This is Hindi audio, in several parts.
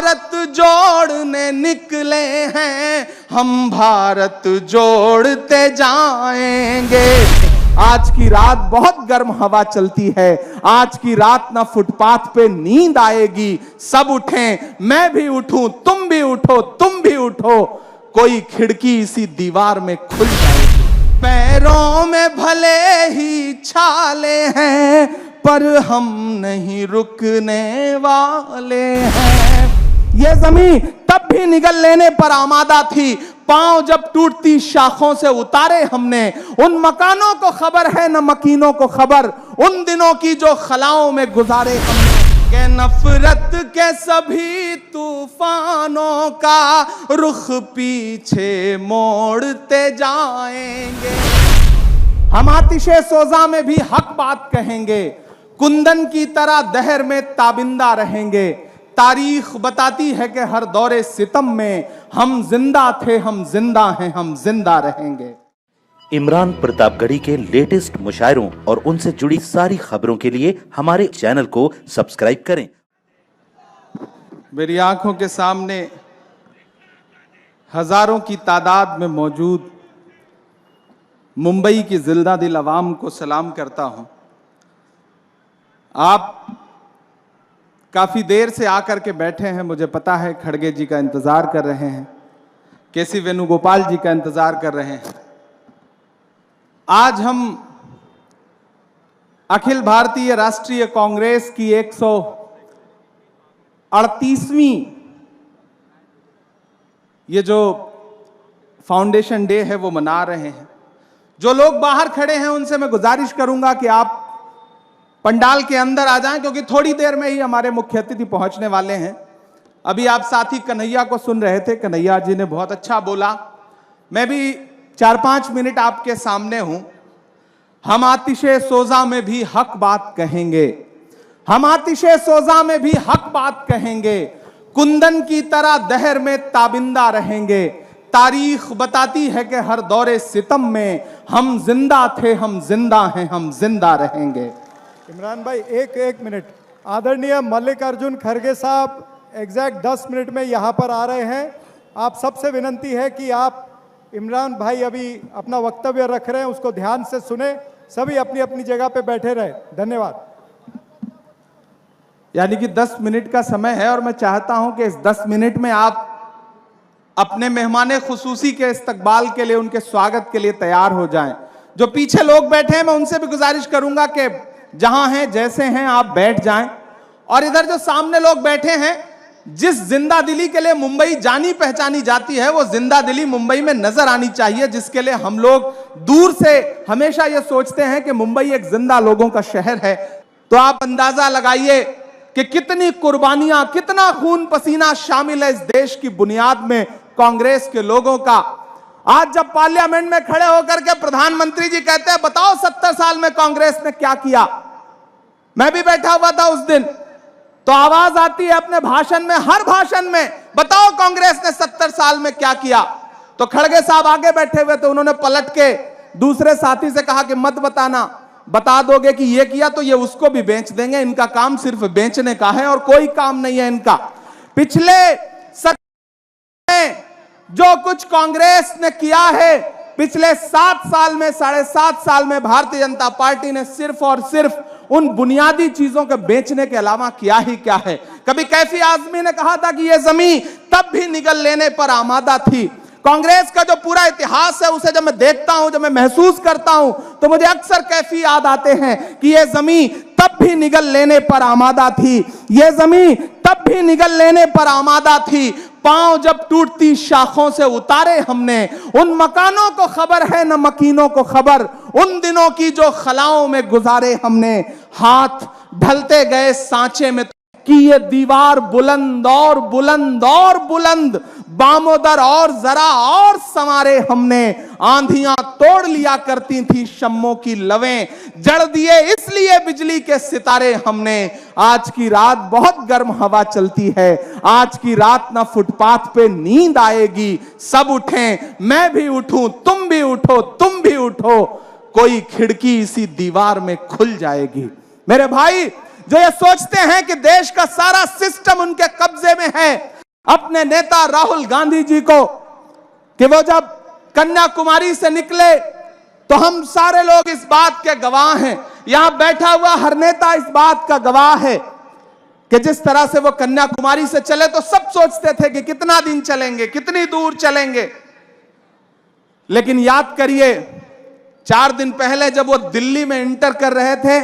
भारत जोड़ने निकले हैं, हम भारत जोड़ते जाएंगे। आज की रात बहुत गर्म हवा चलती है, आज की रात ना फुटपाथ पे नींद आएगी। सब उठें, मैं भी उठूं, तुम भी उठो, तुम भी उठो, कोई खिड़की इसी दीवार में खुल जाएगी। पैरों में भले ही छाले हैं, पर हम नहीं रुकने वाले हैं। ये जमीन तब भी निगल लेने पर आमादा थी, पांव जब टूटती शाखों से उतारे हमने। उन मकानों को खबर है न मकीनों को खबर, उन दिनों की जो खलाओं में गुजारे हमने। के नफरत के सभी तूफानों का रुख पीछे मोड़ते जाएंगे। हम आतिशे सोजा में भी हक बात कहेंगे, कुंदन की तरह दहर में ताबिंदा रहेंगे। तारीख बताती है कि हर दौरे सितम में हम जिंदा थे, हम जिंदा हैं, हम जिंदा रहेंगे। इमरान प्रतापगढ़ी के लेटेस्ट मुशायरों और उनसे जुड़ी सारी खबरों के लिए हमारे चैनल को सब्सक्राइब करें। मेरी आंखों के सामने हजारों की तादाद में मौजूद मुंबई की जिंदा दिल अवाम को सलाम करता हूं। आप काफी देर से आकर के बैठे हैं, मुझे पता है। खड़गे जी का इंतजार कर रहे हैं, केसी वेणुगोपाल जी का इंतजार कर रहे हैं। आज हम अखिल भारतीय राष्ट्रीय कांग्रेस की 138वीं ये जो फाउंडेशन डे है वो मना रहे हैं। जो लोग बाहर खड़े हैं उनसे मैं गुजारिश करूंगा कि आप पंडाल के अंदर आ जाएं, क्योंकि थोड़ी देर में ही हमारे मुख्य अतिथि पहुंचने वाले हैं। अभी आप साथी कन्हैया को सुन रहे थे, कन्हैया जी ने बहुत अच्छा बोला। मैं भी 4-5 मिनट आपके सामने हूं। हम आतिशे सोजा में भी हक बात कहेंगे, हम आतिशे सोजा में भी हक बात कहेंगे। कुंदन की तरह दहर में ताबिंदा रहेंगे। तारीख बताती है कि हर दौरे सितम में हम जिंदा थे, हम जिंदा हैं, हम जिंदा रहेंगे। इमरान भाई एक मिनट। आदरणीय मल्लिकार्जुन खड़गे साहब एग्जैक्ट 10 मिनट में यहाँ पर आ रहे हैं। आप सबसे विनंती है कि आप इमरान भाई अभी अपना वक्तव्य रख रहे हैं, उसको ध्यान से सुने। सभी अपनी अपनी जगह पे बैठे रहे। धन्यवाद। यानी कि 10 मिनट का समय है और मैं चाहता हूं कि इस 10 मिनट में आप अपने मेहमाने खुसूसी के इस्तकबाल के लिए, उनके स्वागत के लिए तैयार हो जाएं। जो पीछे लोग बैठे हैं मैं उनसे भी गुजारिश करूंगा कि जहां हैं जैसे हैं आप बैठ जाएं। और इधर जो सामने लोग बैठे हैं, जिस जिंदा दिली के लिए मुंबई जानी पहचानी जाती है वो जिंदा दिली मुंबई में नजर आनी चाहिए, जिसके लिए हम लोग दूर से हमेशा ये सोचते हैं कि मुंबई एक जिंदा लोगों का शहर है। तो आप अंदाजा लगाइए कि कितनी कुर्बानियां, कितना खून पसीना शामिल है इस देश की बुनियाद में कांग्रेस के लोगों का। आज जब पार्लियामेंट में खड़े होकर के प्रधानमंत्री जी कहते हैं बताओ 70 साल में कांग्रेस ने क्या किया, मैं भी बैठा हुआ था उस दिन, तो आवाज आती है अपने भाषण में, हर भाषण में, बताओ कांग्रेस ने 70 साल में क्या किया। तो खड़गे साहब आगे बैठे हुए थे, उन्होंने पलट के दूसरे साथी से कहा कि मत बताना, बता दोगे कि ये किया तो ये उसको भी बेच देंगे। इनका काम सिर्फ बेचने का है और कोई काम नहीं है इनका। पिछले जो कुछ कांग्रेस ने किया है, पिछले 7 साल में, 7.5 साल में भारतीय जनता पार्टी ने सिर्फ और सिर्फ उन बुनियादी चीजों के बेचने के अलावा किया ही क्या है। कभी कैफी आजमी ने कहा था कि यह जमीन तब भी निगल लेने पर आमादा थी। कांग्रेस का जो पूरा इतिहास है उसे जब मैं देखता हूं, जब मैं महसूस करता हूं, तो मुझे अक्सर कैफी याद आते हैं कि यह जमीन तब भी निगल लेने पर आमादा थी, यह जमीन तब भी निगल लेने पर आमादा थी। पांव जब टूटती शाखों से उतारे हमने। उन मकानों को खबर है न मकीनों को खबर, उन दिनों की जो खलाओं में गुजारे हमने। हाथ ढलते गए सांचे में कि ये दीवार बुलंद और बुलंद और बुलंद, बामोदर और जरा और संवारे हमने। आंधियां तोड़ लिया करती थी शम्मों की लवें, जड़ दिए इसलिए बिजली के सितारे हमने। आज की रात बहुत गर्म हवा चलती है, आज की रात ना फुटपाथ पे नींद आएगी। सब उठें, मैं भी उठूं, तुम भी उठो, तुम भी उठो, कोई खिड़की इसी दीवार में खुल जाएगी। मेरे भाई जो ये सोचते हैं कि देश का सारा सिस्टम उनके कब्जे में है, अपने नेता राहुल गांधी जी को कि वो जब कन्याकुमारी से निकले तो हम सारे लोग इस बात के गवाह हैं, यहां बैठा हुआ हर नेता इस बात का गवाह है कि जिस तरह से वो कन्याकुमारी से चले तो सब सोचते थे कि कितना दिन चलेंगे, कितनी दूर चलेंगे। लेकिन याद करिए 4 दिन पहले जब वो दिल्ली में इंटर कर रहे थे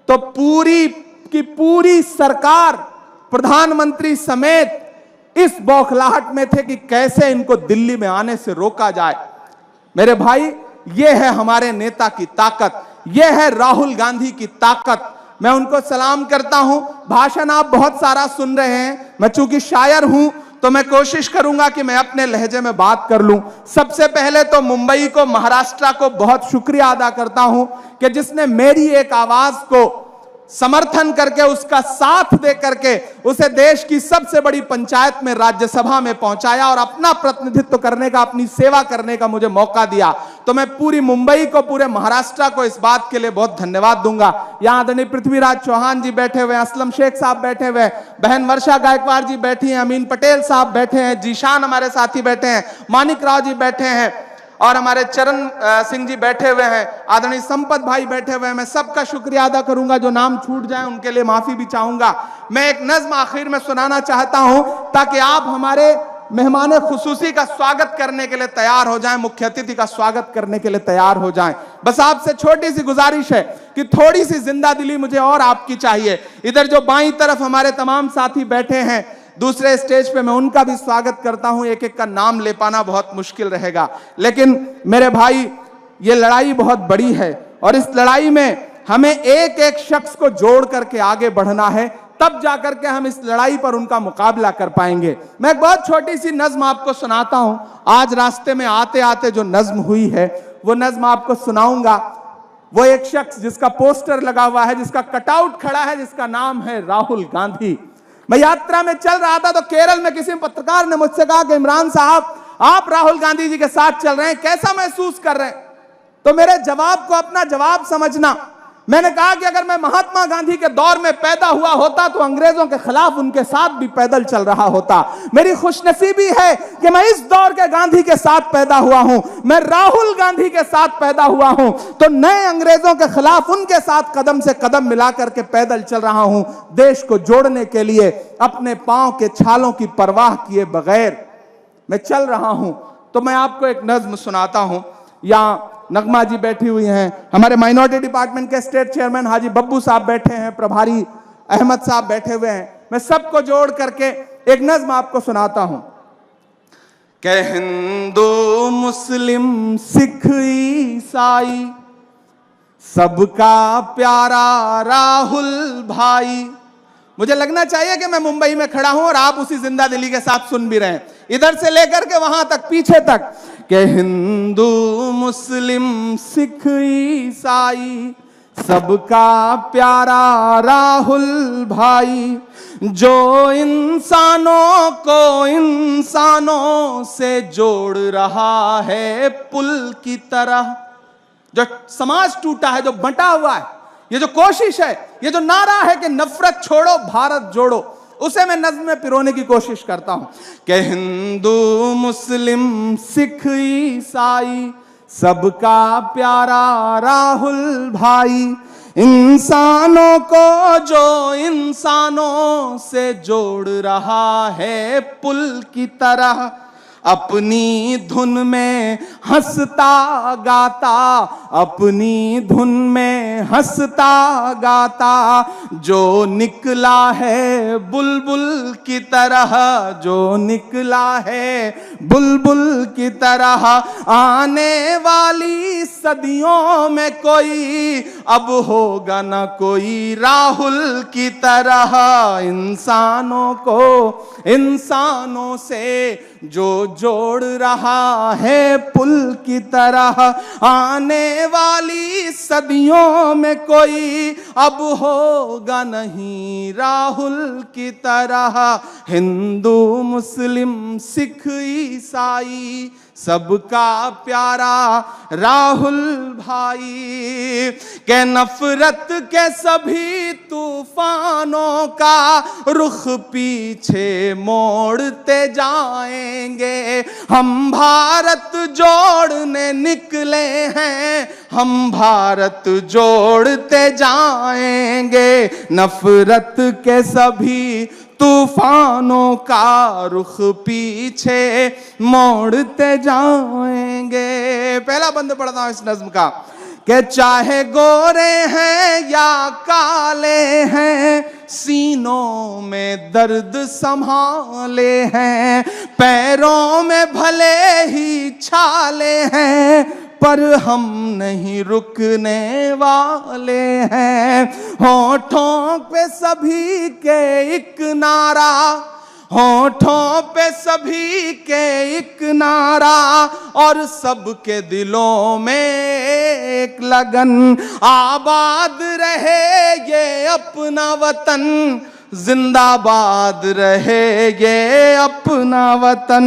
तो पूरी की पूरी सरकार, प्रधानमंत्री समेत इस बौखलाहट में थे कि कैसे इनको दिल्ली में आने से रोका जाए। मेरे भाई, ये है हमारे नेता की ताकत, ये है राहुल गांधी की ताकत। मैं उनको सलाम करता हूं। भाषण आप बहुत सारा सुन रहे हैं, मैं चूंकि शायर हूं तो मैं कोशिश करूंगा कि मैं अपने लहजे में बात कर लूं। सबसे पहले तो मुंबई को, महाराष्ट्र को बहुत शुक्रिया अदा करता हूं कि जिसने मेरी एक आवाज को समर्थन करके, उसका साथ दे करके उसे देश की सबसे बड़ी पंचायत में, राज्यसभा में पहुंचाया और अपना प्रतिनिधित्व करने का, अपनी सेवा करने का मुझे मौका दिया। तो मैं पूरी मुंबई को, पूरे महाराष्ट्र को इस बात के लिए बहुत धन्यवाद दूंगा। यहां आदरणीय पृथ्वीराज चौहान जी बैठे हुए हैं, असलम शेख साहब बैठे हुए हैं, बहन वर्षा गायकवाड़ जी बैठी हैं, अमीन पटेल साहब बैठे हैं, जीशान हमारे साथी बैठे हैं, मानिक राव जी बैठे हैं और हमारे चरण सिंह जी बैठे हुए हैं, आदरणीय संपत भाई बैठे हुए हैं। मैं सबका शुक्रिया अदा करूंगा, जो नाम छूट जाए उनके लिए माफी भी चाहूंगा। मैं एक नज्म आखिर में सुनाना चाहता हूं ताकि आप हमारे मेहमान खुसूसी का स्वागत करने के लिए तैयार हो जाएं, मुख्य अतिथि का स्वागत करने के लिए तैयार हो जाएं। बस आपसे छोटी सी गुजारिश है कि थोड़ी सी जिंदा दिली मुझे और आपकी चाहिए। इधर जो बाईं तरफ हमारे तमाम साथी बैठे हैं दूसरे स्टेज पे, मैं उनका भी स्वागत करता हूं। एक एक का नाम ले पाना बहुत मुश्किल रहेगा, लेकिन मेरे भाई, ये लड़ाई बहुत बड़ी है और इस लड़ाई में हमें एक एक शख्स को जोड़ करके आगे बढ़ना है, तब जाकर के हम इस लड़ाई पर उनका मुकाबला कर पाएंगे। मैं एक बहुत छोटी सी नज्म आपको सुनाता हूं। आज रास्ते में आते आते जो नज्म हुई है वो नज्म आपको सुनाऊंगा। वो एक शख्स जिसका पोस्टर लगा हुआ है, जिसका कटआउट खड़ा है, जिसका नाम है राहुल गांधी। मैं यात्रा में चल रहा था तो केरल में किसी पत्रकार ने मुझसे कहा कि इमरान साहब, आप राहुल गांधी जी के साथ चल रहे हैं, कैसा महसूस कर रहे हैं? तो मेरे जवाब को अपना जवाब समझना। मैंने कहा कि अगर मैं महात्मा गांधी के दौर में पैदा हुआ होता तो अंग्रेजों के खिलाफ उनके साथ भी पैदल चल रहा होता। मेरी खुशनसीबी है कि मैं इस दौर के गांधी के साथ पैदा हुआ हूं, मैं राहुल गांधी के साथ पैदा हुआ हूं, तो नए अंग्रेजों के खिलाफ उनके साथ कदम से कदम मिलाकर के पैदल चल रहा हूं, देश को जोड़ने के लिए अपने पांव के छालों की परवाह किए बगैर मैं चल रहा हूं। तो मैं आपको एक नज्म सुनाता हूं। यहां नगमा जी बैठी हुई हैं, हमारे माइनॉरिटी डिपार्टमेंट के स्टेट चेयरमैन हाजी बब्बू साहब बैठे हैं, प्रभारी अहमद साहब बैठे हुए हैं। मैं सबको जोड़ करके एक नज्म आपको सुनाता हूं कि हिंदू मुस्लिम सिख ईसाई सबका प्यारा राहुल भाई। मुझे लगना चाहिए कि मैं मुंबई में खड़ा हूं और आप उसी जिंदा दिली के साथ सुन भी रहे हैं, इधर से लेकर के वहां तक, पीछे तक, कि हिंदू मुस्लिम सिख ईसाई सबका प्यारा राहुल भाई, जो इंसानों को इंसानों से जोड़ रहा है पुल की तरह। जो समाज टूटा है, जो बंटा हुआ है, ये जो कोशिश है, ये जो नारा है कि नफरत छोड़ो भारत जोड़ो, उसे मैं नज्म में पिरोने की कोशिश करता हूं कि हिंदू मुस्लिम सिख ईसाई सबका प्यारा राहुल भाई, इंसानों को जो इंसानों से जोड़ रहा है पुल की तरह, अपनी धुन में हंसता गाता, अपनी धुन में हंसता गाता, जो निकला है बुलबुल की तरह, जो निकला है बुलबुल की तरह, आने वाली सदियों में कोई अब होगा ना कोई राहुल की तरह, इंसानों को इंसानों से जो जोड़ रहा है पुल की तरह, आने वाली सदियों में कोई अब होगा नहीं राहुल की तरह। हिंदू मुस्लिम सिख ईसाई सबका प्यारा राहुल भाई के नफरत के सभी तूफानों का रुख पीछे मोड़ते जाएंगे। हम भारत जोड़ने निकले हैं, हम भारत जोड़ते जाएंगे। नफरत के सभी तूफानों का रुख पीछे मोड़ते जाएंगे। पहला बंद पढ़ता हूं इस नज्म का कि चाहे गोरे हैं या काले हैं, सीनों में दर्द संभाले हैं। पैरों में भले ही छाले हैं, पर हम नहीं रुकने वाले हैं। होठों पे सभी के एक नारा, होठों पे सभी के एक नारा, और सबके दिलों में एक लगन। आबाद रहे ये अपना वतन, जिंदाबाद रहे ये अपना वतन।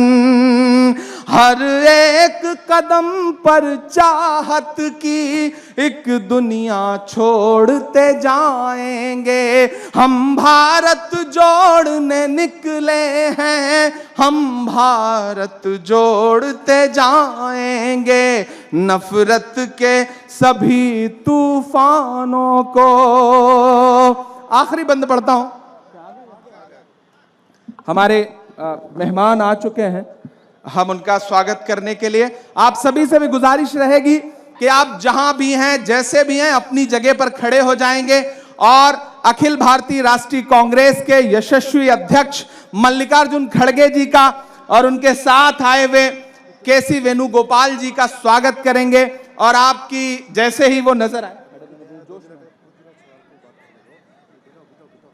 हर एक कदम पर चाहत की एक दुनिया छोड़ते जाएंगे। हम भारत जोड़ने निकले हैं, हम भारत जोड़ते जाएंगे। नफरत के सभी तूफानों को। आखिरी बंद पढ़ता हूं। हमारे मेहमान आ चुके हैं, हम उनका स्वागत करने के लिए आप सभी से भी गुजारिश रहेगी कि आप जहां भी हैं, जैसे भी हैं, अपनी जगह पर खड़े हो जाएंगे और अखिल भारतीय राष्ट्रीय कांग्रेस के यशस्वी अध्यक्ष मल्लिकार्जुन खड़गे जी का और उनके साथ आए हुए केसी वेणुगोपाल जी का स्वागत करेंगे। और आपकी जैसे ही वो नजर आए,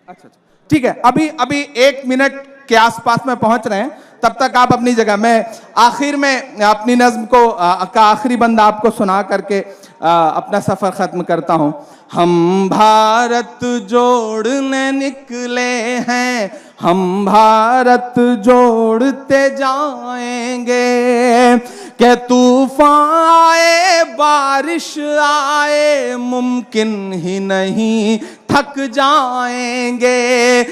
अच्छा ठीक है, अभी 1 मिनट के आसपास में पहुंच रहे हैं, तब तक आप अपनी जगह। मैं आखिर में अपनी नज्म को का आखिरी बंद आपको सुना करके अपना सफर खत्म करता हूं। हम भारत जोड़ने निकले हैं, हम भारत जोड़ते जाएंगे। के तूफान आए बारिश आए, मुमकिन ही नहीं थक जाएंगे।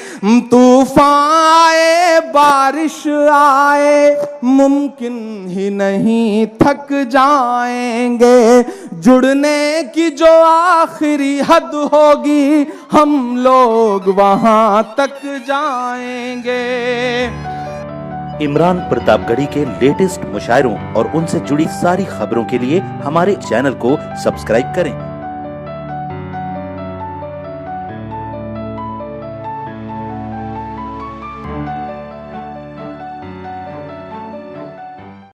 तूफान आए बारिश आए, मुमकिन ही नहीं थक जाएंगे। जुड़ने की जो आखिरी हद होगी, हम लोग वहां तक जाएंगे। इमरान प्रतापगढ़ी के लेटेस्ट मुशायरों और उनसे जुड़ी सारी खबरों के लिए हमारे चैनल को सब्सक्राइब करें।